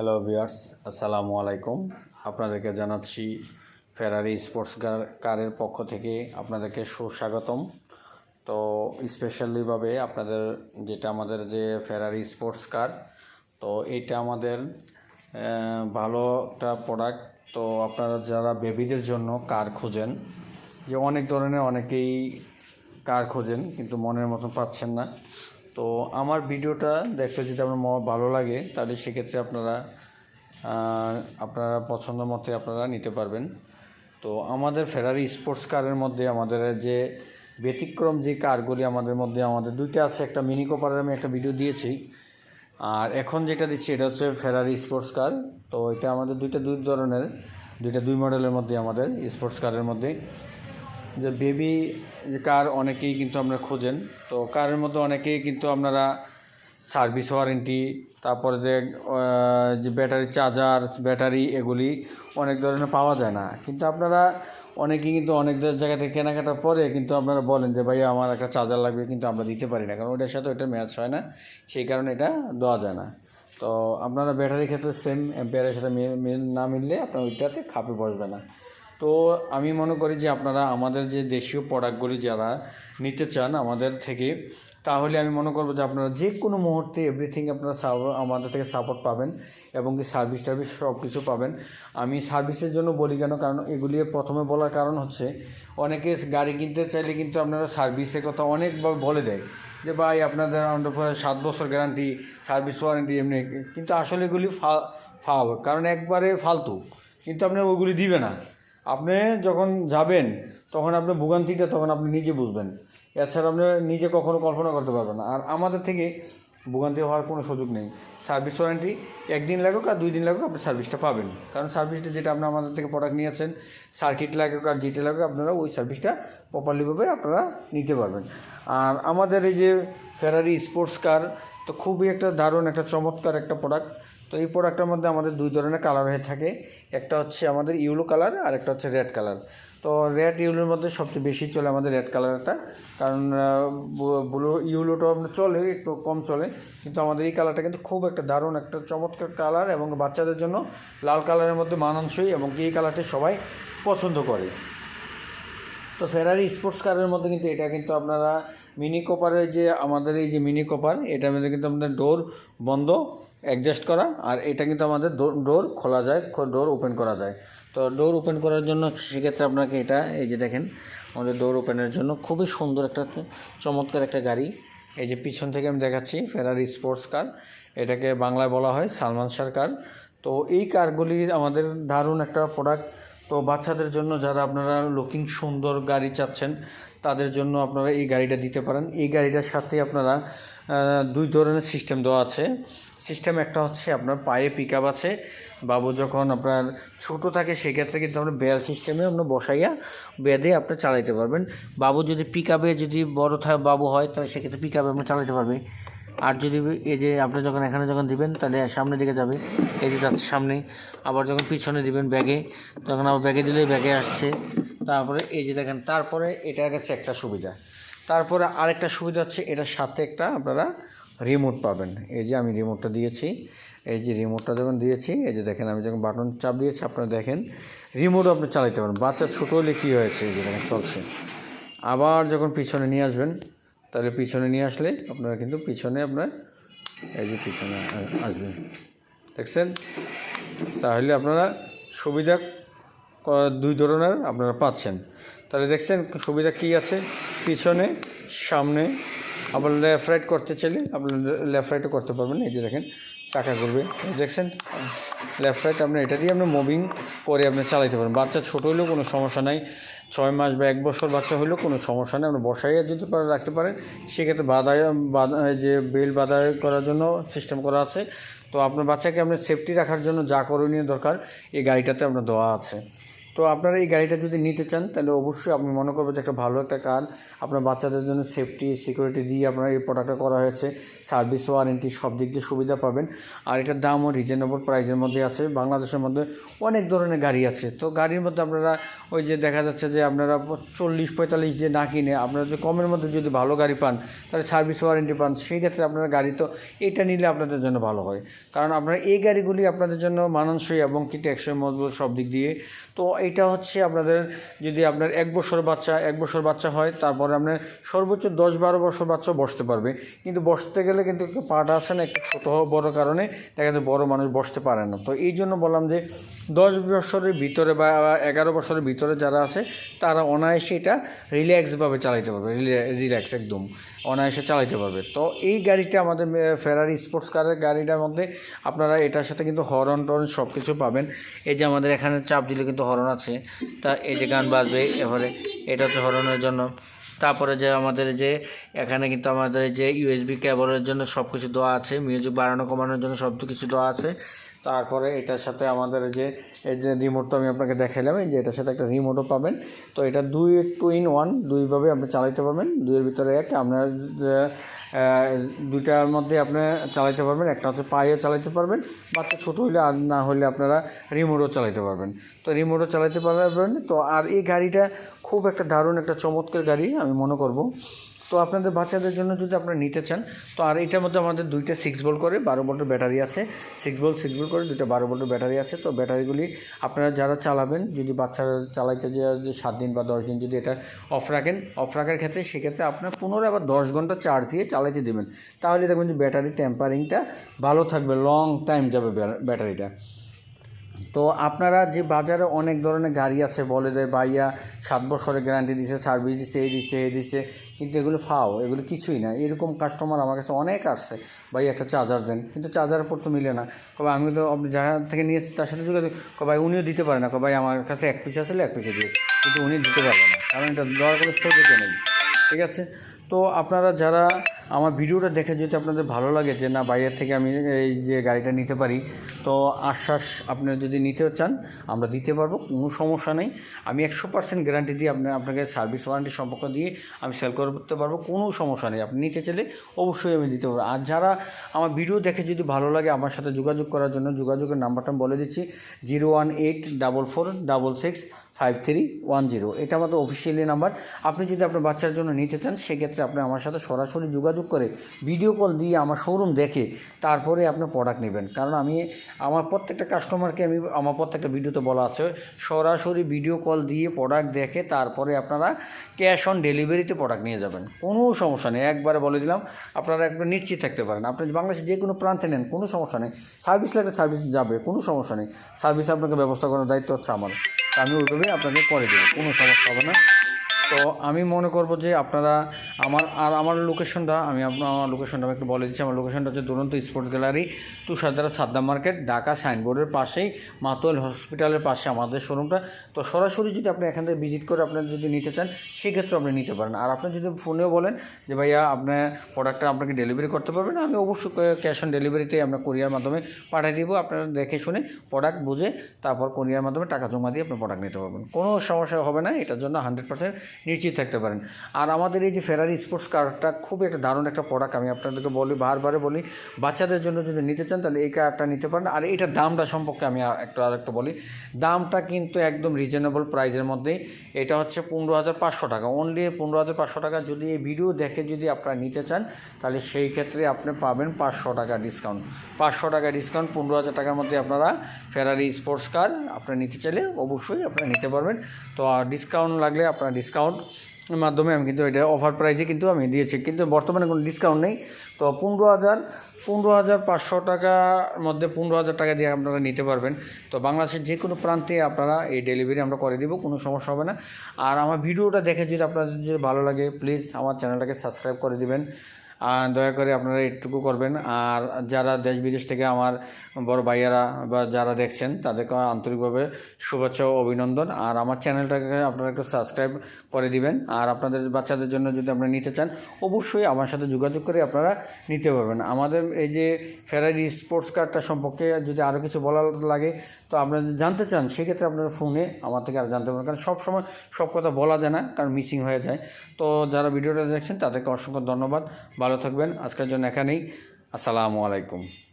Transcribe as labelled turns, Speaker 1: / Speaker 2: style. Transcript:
Speaker 1: Hello viewers, আসসালামু আলাইকুম। আপনাদেরকে জানাচ্ছি ফেরারি স্পোর্টস কারের পক্ষ থেকে আপনাদেরকে সুস্বাগতম। তো স্পেশালিভাবে আপনাদের যেটা আমাদের যে ফেরারি স্পোর্টস কার, তো এইটা আমাদের ভালো একটা প্রোডাক্ট। তো আপনারা যারা বেবিদের জন্য কার খোঁজেন, যে অনেক ধরনের অনেকেই কার খোঁজেন কিন্তু মনের মতন পাচ্ছেন না, তো আমার ভিডিওটা দেখতে যদি আপনার ভালো লাগে তাহলে সেক্ষেত্রে আপনারা পছন্দ মতে আপনারা নিতে পারবেন। তো আমাদের ফেরারি স্পোর্টস কারের মধ্যে আমাদের যে ব্যতিক্রম যে কারগুলি আমাদের মধ্যে আমাদের দুইটা আছে। একটা মিনি কুপারের আমি একটা ভিডিও দিয়েছি, আর এখন যেটা দিচ্ছি এটা হচ্ছে ফেরারি স্পোর্টস কার। তো এটা আমাদের দুই ধরনের, দুই মডেলের মধ্যে আমাদের স্পোর্টস কারের মধ্যে যে বেবি যে কার অনেকেই কিন্তু আপনারা খোঁজেন। তো কারের মধ্যে অনেকেই কিন্তু আপনারা সার্ভিস ওয়ারেন্টি, তারপরে যে ব্যাটারি চার্জার, ব্যাটারি এগুলি অনেক ধরনের পাওয়া যায় না। কিন্তু আপনারা অনেকেই কিন্তু অনেক জায়গা থেকে কেনাকাটার পরে কিন্তু আপনারা বলেন যে ভাইয়া আমার একটা চার্জার লাগবে, কিন্তু আমরা দিতে পারি না, কারণ ওটার সাথে ওটা ম্যাচ হয় না, সেই কারণে এটা দেওয়া যায় না। তো আপনারা ব্যাটারির ক্ষেত্রে সেম এম্পিয়ারের সাথে মিল না মিললে আপনার ওইটাতে খাপে বসবে না। তো আমি মনে করি যে আপনারা আমাদের যে দেশীয় প্রোডাক্টগুলি যারা নিতে চান আমাদের থেকে, তাহলে আমি মনে করবো যে আপনারা যে কোনো মুহূর্তে এভরিথিং আপনারা আমাদের থেকে সাপোর্ট পাবেন, এবং কি সার্ভিস টার্ভিস সব কিছু পাবেন। আমি সার্ভিসের জন্য বলি কেন, কারণ এগুলি প্রথমে বলার কারণ হচ্ছে অনেকে গাড়ি কিনতে চাইলে কিন্তু আপনারা সার্ভিসের কথা অনেকভাবে বলে দেয় যে ভাই আপনাদের 7 বছর গ্যারান্টি, সার্ভিস ওয়ারেন্টি এমনি, কিন্তু আসলে এগুলি ফাও, কারণ একবারে ফালতু, কিন্তু আপনার ওইগুলি দিবে না। আপনি যখন যাবেন তখন আপনার ভোগান্তিটা তখন আপনি নিজে বুঝবেন, এছাড়া আপনি নিজে কখনো কল্পনা করতে পারবেন না। আর আমাদের থেকে ভোগান্তি হওয়ার কোনো সুযোগ নেই। সার্ভিস ওয়ারেন্টি 1 দিন লাগুক আর 2 দিন লাগুক আপনি সার্ভিসটা পাবেন, কারণ সার্ভিসটা যেটা আপনি আমাদের থেকে প্রোডাক্ট নিয়েছেন, সার্কিট লাগুক আর যেটা লাগুক আপনারা ওই সার্ভিসটা প্রপারলিভাবে আপনারা নিতে পারবেন। আর আমাদের এই যে ফেরারি স্পোর্টস কার, তো খুবই একটা দারুণ একটা চমৎকার একটা প্রোডাক্ট। তো এই প্রোডাক্টের মধ্যে আমাদের 2 ধরনের কালার হয়ে থাকে, একটা হচ্ছে আমাদের ইয়েলো কালার আর একটা হচ্ছে রেড কালার। তো রেড ইয়েলোর মধ্যে সবচেয়ে বেশি চলে আমাদের রেড কালারটা, কারণ ব্লু ইয়েলোটা চলে একটু কম চলে, কিন্তু আমাদের এই কালারটা কিন্তু খুব একটা দারুণ একটা চমৎকার কালার, এবং বাচ্চাদের জন্য লাল কালারের মধ্যে মানানসই, এবং এই কালারটি সবাই পছন্দ করে। তো ফেরারি স্পোর্টস কারের মধ্যে কিন্তু এটা কিন্তু আপনারা মিনি কোপারের যে আমাদের এই যে মিনি কোপার, এটার মধ্যে কিন্তু আমাদের ডোর বন্ধ অ্যাডজাস্ট করা, আর এটা কিন্তু আমাদের ডোর খোলা যায়, ডোর ওপেন করা যায়। তো ডোর ওপেন করার জন্য সেক্ষেত্রে আপনাকে এটা এই যে দেখেন, আমাদের ডোর ওপেনের জন্য খুবই সুন্দর একটা চমৎকার একটা গাড়ি। এই যে পিছন থেকে আমি দেখাচ্ছি ফেরারি স্পোর্টস কার, এটাকে বাংলায় বলা হয় সালমান শাহ কার। তো এই কারগুলি আমাদের দারুণ একটা প্রোডাক্ট। তো বাচ্চাদের জন্য যারা আপনারা লুকিং সুন্দর গাড়ি চাচ্ছেন, তাদের জন্য আপনারা এই গাড়িটা দিতে পারেন। এই গাড়িটার সাথে আপনারা 2 ধরনের সিস্টেম দেওয়া আছে। সিস্টেম একটা হচ্ছে আপনার পায়ে পিক আপ আছে, বাবু যখন আপনার ছোটো থাকে সেক্ষেত্রে কিন্তু আপনার বেল সিস্টেমে আপনার বসাইয়া বেঁধে আপনি চালাইতে পারবেন। বাবু যদি পিক আপে যদি বড়ো বাবু হয় তাহলে সেক্ষেত্রে পিক আপে আপনি চালাতে পারবে। আর যদি এই যে আপনি যখন এখানে যখন দিবেন তাহলে সামনের দিকে যাবে, এই যে যাচ্ছে সামনে, আবার যখন পিছনে দিবেন ব্যাগে, তখন আবার ব্যাগে দিলেই ব্যাগে আসছে। তারপরে এই যে দেখেন, তারপরে এটার কাছে একটা সুবিধা, তারপরে আরেকটা সুবিধা হচ্ছে এটার সাথে একটা আপনারা রিমোট পাবেন। এই যে আমি রিমোটটা দিয়েছি, এই যে রিমোটটা যখন দিয়েছি, এই যে দেখেন আমি যখন বাটন চাপ দিয়েছি আপনারা দেখেন রিমোটও আপনি চালাতে পারেন। বাচ্চা ছোটো হলে কী হয়েছে, এই যে দেখেন চলছে। আবার যখন পিছনে নিয়ে আসবেন, তাহলে পিছনে নিয়ে আসলে আপনারা কিন্তু পিছনে আপনার এই যে পিছনে আসবেন, দেখছেন। তাহলে আপনারা সুবিধা 2 ধরনের আপনারা পাচ্ছেন। তাহলে দেখছেন সুবিধা কী আছে, পিছনে সামনে, আবার লেফট রাইট করতে চাইলে আপনার লেফট রাইটও করতে পারবেন। এই যে দেখেন চাকা করবে, দেখছেন লেফট রাইট, আপনার এটা দিয়ে আপনি মুভিং করে আপনি চালাইতে পারেন। বাচ্চা ছোটো হলেও কোনো সমস্যা নাই, 6 মাস বা 1 বছর বাচ্চা হলেও কোনো সমস্যা নেই, আপনি বসাইয়া যদি রাখতে পারেন। সেক্ষেত্রে যে বেল্ট বাঁধাই করার জন্য সিস্টেম করা আছে। তো আপনার বাচ্চাকে আপনার সেফটি রাখার জন্য যা করণীয় দরকার এই গাড়িটাতে আপনার দেওয়া আছে। তো আপনারা এই গাড়িটা যদি নিতে চান তাহলে অবশ্যই আমি মনে করবো যে একটা ভালো একটা কার, আপনার বাচ্চাদের জন্য সেফটি সিকিউরিটি দিয়ে আপনার এই প্রোডাক্টটা করা হয়েছে, সার্ভিস ওয়ারেন্টি সব দিক দিয়ে সুবিধা পাবেন। আর এটার দামও রিজনেবল প্রাইসের মধ্যে আছে। বাংলাদেশের মধ্যে অনেক ধরনের গাড়ি আছে, তো গাড়ির মধ্যে আপনারা ওই যে দেখা যাচ্ছে যে আপনারা 40-45 দিয়ে না কিনে আপনারা যে কমের মধ্যে যদি ভালো গাড়ি পান তাহলে সার্ভিস ওয়ারেন্টি পান, সেই ক্ষেত্রে আপনারা গাড়ি তো এটা নিলে আপনাদের জন্য ভালো হয়। কারণ আপনারা এই গাড়িগুলি আপনাদের জন্য মানানসই এবং কি টেকসই মজবুত সব দিক দিয়ে। তো এটা হচ্ছে আপনাদের যদি আপনার 1 বছর বাচ্চা হয়, তারপরে আপনার সর্বোচ্চ 10-12 বছর বাচ্চা বসতে পারবে। কিন্তু বসতে গেলে কিন্তু একটু পাটা আসে না, একটু ছোটো বড় কারণে দেখা যায় বড় মানুষ বসতে পারে না। তো এই জন্য বললাম যে 10 বছরের ভিতরে বা 11 বছরের ভিতরে যারা আছে তারা অনায়াসে এটা রিল্যাক্সভাবে চালাতে পারবে, রিল্যাক্স একদম অনায়াসে চালাতে পারবে। তো এই গাড়িটা আমাদের ফেরারি স্পোর্টস কারের গাড়িটার মধ্যে আপনারা এটার সাথে কিন্তু হর্ন টর্ন সব কিছু পাবেন। এই যে আমাদের এখানে চাপ দিলে কিন্তু হর্ন আছে, তা এই যে গান বাজবে, এবারে এটা হচ্ছে হর্নের জন্য। তারপরে যে আমাদের যে এখানে কিন্তু আমাদের যে ইউএসবি কেবলের জন্য সব কিছু দেওয়া আছে, মিউজিক বাড়ানো কমানোর জন্য সব কিছু দেওয়া আছে। তারপরে এটার সাথে আমাদের যে এই যে রিমোটটা আমি আপনাকে দেখাইলাম, এই যে এটার সাথে একটা রিমোটও পাবেন। তো এটা 2-in-1 দুইভাবে আপনি চালাতে পারবেন, 2-এর ভিতরে 1। আপনার দুইটার মধ্যে আপনি চালাতে পারবেন, একটা হচ্ছে পায়েও চালাতে পারবেন, বাচ্চা ছোটো হলে আর না হলে আপনারা রিমোটও চালাতে পারবেন। তো রিমোটও চালাতে পারবেন। তো আর এই গাড়িটা খুব একটা দারুণ একটা চমৎকার গাড়ি আমি মনে করব। তো আপনাদের বাচ্চাদের জন্য যদি আপনারা নিতে চান, তো আর এটার মধ্যে আমাদের দুইটা 6 ভোল্ট করে 12 ভোল্টের ব্যাটারি আছে, 6 ভোল্ট করে দুইটা 12 ভোল্টের ব্যাটারি আছে। তো ব্যাটারিগুলি আপনারা যারা চালাবেন, যদি বাচ্চারা চালাইতে যে 7 দিন বা 10 দিন যদি এটা অফ রাখার ক্ষেত্রে, সেক্ষেত্রে আপনার পুনরায় আবার 10 ঘন্টা চার্জ দিয়ে চালাইতে দেবেন, তাহলে দেখবেন যে ব্যাটারি টেম্পারিংটা ভালো থাকবে, লং টাইম যাবে ব্যাটারিটা। তো আপনারা যে বাজারে অনেক ধরনের গাড়ি আছে, বলে দেয় ভাইয়া 7 বছরের গ্যারান্টি দিছে, সার্ভিস দিচ্ছে, এই দিচ্ছে, কিন্তু এগুলো এগুলো কিছুই না। এরকম কাস্টমার আমার কাছে অনেক আসছে, ভাই একটা চার্জার দেন, কিন্তু চার্জারের পর তো মিলে না। কবে আমি তো আপনি যার থেকে নিয়েছি তার সাথে যোগাযোগ, ভাই উনিও দিতে পারে না, ভাই আমার কাছে 1 পিস আসলে 1 পিসে দিয়ে, কিন্তু উনি দিতে পারবে না, কারণ এটা দেওয়ার কোনো সুযোগ নেই। ঠিক আছে। তো আপনারা যারা আমার ভিডিওটা দেখে যদি আপনাদের ভালো লাগে যে না বাইরের থেকে আমি এই যে গাড়িটা নিতে পারি, তো আশ্বাস আপনারা যদি নিতে চান আমরা দিতে পারবো, কোনো সমস্যা নেই। আমি 100% গ্যারান্টি দিয়ে আপনাকে সার্ভিস ওয়ারেন্টি সম্পর্ক দিয়ে আমি সেল করতে পারবো, কোনো সমস্যা নেই। আপনি নিতে চাইলে অবশ্যই আমি দিতে পারবো। আর যারা আমার ভিডিও দেখে যদি ভালো লাগে, আমার সাথে যোগাযোগ করার জন্য যোগাযোগের নাম্বারটা আমি বলে দিচ্ছি, 01844665310। এটা আমাদের অফিসিয়ালি নাম্বার। আপনি যদি আপনার বাচ্চার জন্য নিতে চান, সেক্ষেত্রে আপনি আমার সাথে সরাসরি যোগাযোগ করে ভিডিও কল দিয়ে আমার শোরুম দেখে তারপরে আপনি প্রোডাক্ট নেবেন। কারণ আমি আমার প্রত্যেকটা কাস্টমারকে আমার প্রত্যেকটা ভিডিওতে বলা আছে, সরাসরি ভিডিও কল দিয়ে প্রোডাক্ট দেখে তারপরে আপনারা ক্যাশ অন ডেলিভারিতে প্রোডাক্ট নিয়ে যাবেন, কোনো সমস্যা নেই। একবারে বলে দিলাম, আপনারা একবার নিশ্চিত থাকতে পারেন। আপনি বাংলাদেশে যে কোনো প্রান্তে নেন, কোনো সমস্যা নেই। সার্ভিস লাগলে সার্ভিস যাবে, কোনো সমস্যা নেই। সার্ভিস আপনাকে ব্যবস্থা করার দায়িত্ব হচ্ছে আমার, আমি ওইভাবে আপনাকে করে দেবো, কোনো সমস্যা হবে না। তো আমি মনে করব যে আপনারা আমার লোকেশনটা আমার লোকেশনটা আমি একটু বলে দিচ্ছি। আমার লোকেশনটা হচ্ছে Duronto sports gallery, Tushardhara Saddam market, Dhaka, সাইনবোর্ডের পাশেই, মাতোয়াল হসপিটালের পাশে আমাদের শোরুমটা। তো সরাসরি যদি আপনি এখান থেকে ভিজিট করে আপনার যদি নিতে চান, সেক্ষেত্রে আপনি নিতে পারেন। আর আপনি যদি ফোনেও বলেন যে ভাইয়া আপনার প্রোডাক্টটা আপনাকে ডেলিভারি করতে পারবেন, আমি অবশ্যই ক্যাশ অন ডেলিভারিতে আমরা কোরিয়ার মাধ্যমে পাঠিয়ে দিব। আপনারা দেখে শুনে প্রোডাক্ট বুঝে তারপর কোরিয়ার মাধ্যমে টাকা জমা দিয়ে আপনি প্রোডাক্ট নিতে পারবেন, কোনো সমস্যা হবে না। এটার জন্য 100% নিশ্চিত থাকতে পারেন। আর আমাদের এই যে ফেরারি স্পোর্টস কারটা খুবই একটা দারুণ একটা প্রোডাক্ট, আমি আপনাদেরকে বারবার বলি, বাচ্চাদের জন্য যদি নিতে চান তাহলে এই কারটা নিতে পারেন। আর এটার দামটা সম্পর্কে আমি আরেকটা বলি, দামটা কিন্তু একদম রিজনেবল প্রাইসের মধ্যেই। এটা হচ্ছে 15,500 টাকা, অনলি 15,500 টাকা। যদি এই ভিডিও দেখে যদি আপনারা নিতে চান, তাহলে সেই ক্ষেত্রে আপনি পাবেন 500 টাকা ডিসকাউন্ট। 500 টাকা ডিসকাউন্ট, 15,000 টাকার মধ্যে আপনারা ফেরারি স্পোর্টস কার আপনারা নিতে চাইলে অবশ্যই আপনারা নিতে পারবেন। তো ডিসকাউন্ট লাগলে আপনারা ডিসকাউন্ট মাধ্যমে আমি কিন্তু এটা অফার প্রাইসে কিন্তু আমি দিয়েছি, কিন্তু বর্তমানে কোনো ডিসকাউন্ট নেই। তো 15,500 টাকার মধ্যে 15,000 টাকা দিয়ে আপনারা নিতে পারবেন। তো বাংলাদেশের যে কোনো প্রান্তে আপনারা এই ডেলিভারি আমরা করে দিব, কোনো সমস্যা হবে না। আর আমার ভিডিওটা দেখে যদি আপনাদের যদি ভালো লাগে, প্লিজ আমার চ্যানেলটাকে সাবস্ক্রাইব করে দিবেন। দয়া করে আপনারা এইটুকু করবেন। আর যারা দেশ বিদেশ থেকে আমার বড় ভাইয়ারা বা যারা দেখছেন তাদেরকে আন্তরিকভাবে শুভেচ্ছা ও অভিনন্দন। আর আমার চ্যানেলটাকে আপনারা একটু সাবস্ক্রাইব করে দিবেন। আর আপনাদের বাচ্চাদের জন্য যদি আপনারা নিতে চান অবশ্যই আমার সাথে যোগাযোগ করে আপনারা নিতে পারবেন। আমাদের এই যে ফেরারি স্পোর্টস কারটা সম্পর্কে যদি আরও কিছু বলার লাগে তো আপনারা যদি জানতে চান সেক্ষেত্রে আপনারা ফোনে আমার থেকে আর জানতে পারবেন, কারণ সব সময় সব কথা বলা যায় না, কারণ মিসিং হয়ে যায়। তো যারা ভিডিওটা দেখছেন তাদেরকে অসংখ্য ধন্যবাদ। ভালো থাকবেন। আজকের জন্য এখানেই। আসসালামু আলাইকুম।